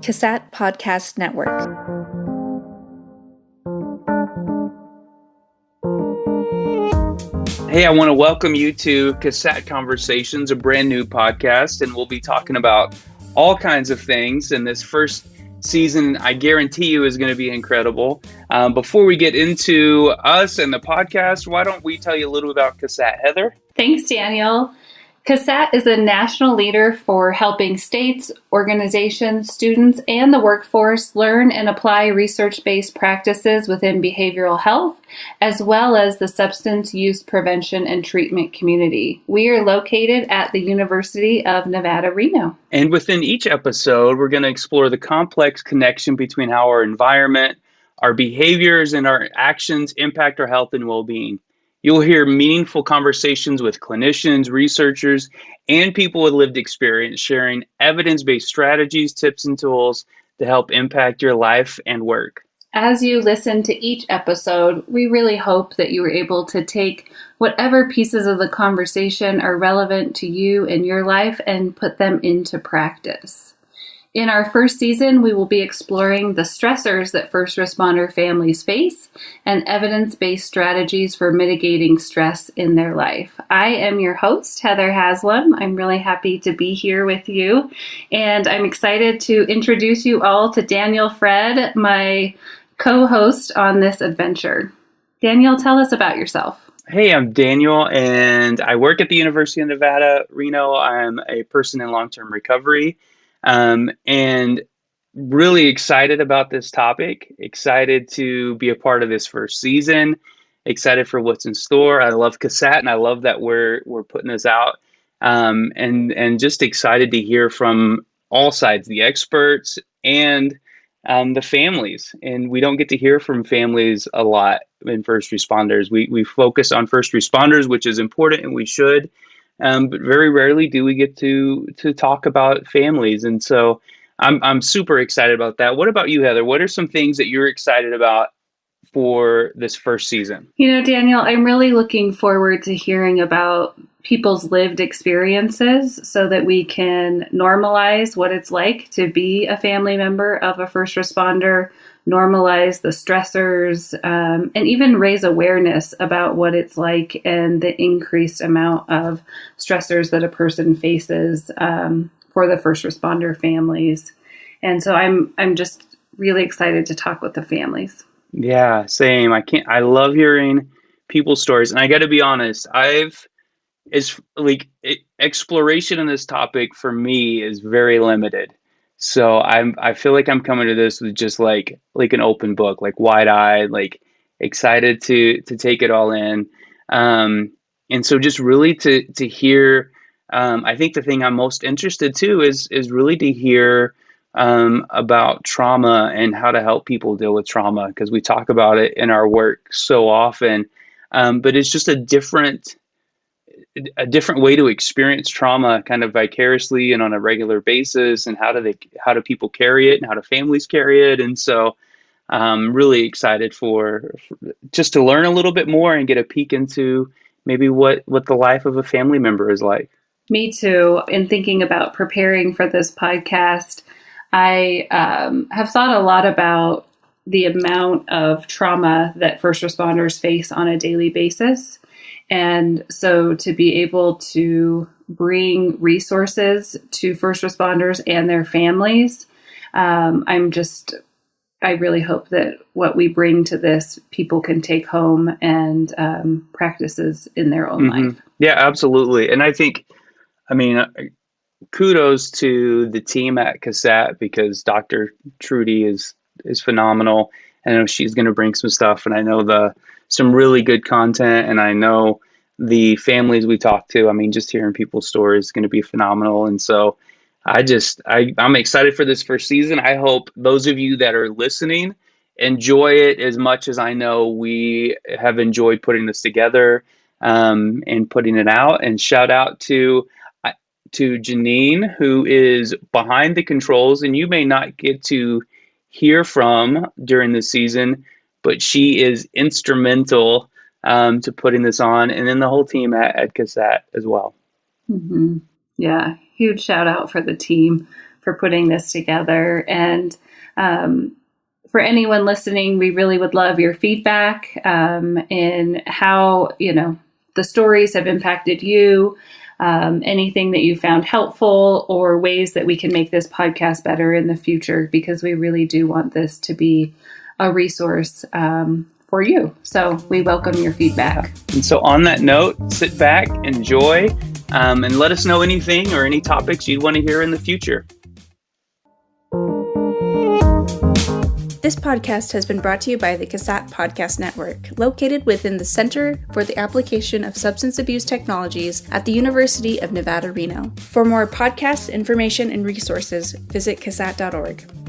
CASAT Podcast Network. Hey, I want to welcome you to CASAT Conversations, a brand new podcast, and we'll be talking about all kinds of things. And this first season, I guarantee you, is going to be incredible. Before we get into us and the podcast, why don't we tell you a little about CASAT, Heather? Thanks, Daniel. CASAT is a national leader for helping states, organizations, students, and the workforce learn and apply research-based practices within behavioral health, as well as the substance use prevention and treatment community. We are located at the University of Nevada, Reno. And within each episode, we're going to explore the complex connection between how our environment, our behaviors, and our actions impact our health and well-being. You'll hear meaningful conversations with clinicians, researchers, and people with lived experience sharing evidence-based strategies, tips, and tools to help impact your life and work. As you listen to each episode, we really hope that you were able to take whatever pieces of the conversation are relevant to you in your life and put them into practice. In our first season, we will be exploring the stressors that first responder families face and evidence-based strategies for mitigating stress in their life. I am your host, Heather Haslem. I'm really happy to be here with you, and I'm excited to introduce you all to Daniel Fred, my co-host on this adventure. Daniel, tell us about yourself. Hey, I'm Daniel, and I work at the University of Nevada, Reno. I'm a person in long-term recovery. And really excited about this topic, excited to be a part of this first season, excited for what's in store. I love CASAT, and I love that we're putting this out, and just excited to hear from all sides, the experts and the families. And we don't get to hear from families a lot in first responders. We focus on first responders, which is important, and we should. But very rarely do we get to talk about families. And so I'm super excited about that. What about you, Heather? What are some things that you're excited about for this first season? You know, Daniel, I'm really looking forward to hearing about people's lived experiences so that we can normalize what it's like to be a family member of a first responder, normalize the stressors, and even raise awareness about what it's like and the increased amount of stressors that a person faces for the first responder families. And so I'm just really excited to talk with the families. Yeah, same. I love hearing people's stories. And I got to be honest, exploration in this topic for me is very limited. So I feel like I'm coming to this with just like an open book, like wide-eyed, like excited to take it all in. And so just really to hear, I think the thing I'm most interested to is really to hear about trauma and how to help people deal with trauma, because we talk about it in our work so often. But it's just a different way to experience trauma kind of vicariously and on a regular basis, and how do people carry it and how do families carry it. And so I'm really excited for just to learn a little bit more and get a peek into maybe what the life of a family member is like. Me too. In thinking about preparing for this podcast, I have thought a lot about the amount of trauma that first responders face on a daily basis. And so to be able to bring resources to first responders and their families, I really hope that what we bring to this, people can take home and practices in their own life. Yeah, absolutely. And I think, kudos to the team at CASAT, because Dr. Trudy is phenomenal. I know she's going to bring some stuff, and I know some really good content, and I know the families we talk to, just hearing people's stories is going to be phenomenal. And so I'm excited for this first season. I hope those of you that are listening enjoy it as much as I know we have enjoyed putting this together and putting it out. And shout out to Janine, who is behind the controls, and you may not get to hear from during the season, but she is instrumental to putting this on, and then the whole team at CASAT as well. Yeah, huge shout out for the team for putting this together. And for anyone listening, we really would love your feedback in how, the stories have impacted you, anything that you found helpful, or ways that we can make this podcast better in the future, because we really do want this to be a resource for you. So we welcome your feedback. And so on that note, sit back, enjoy, and let us know anything or any topics you'd want to hear in the future. This podcast has been brought to you by the CASAT Podcast Network, located within the Center for the Application of Substance Abuse Technologies at the University of Nevada, Reno. For more podcasts, information, and resources, visit CASAT.org.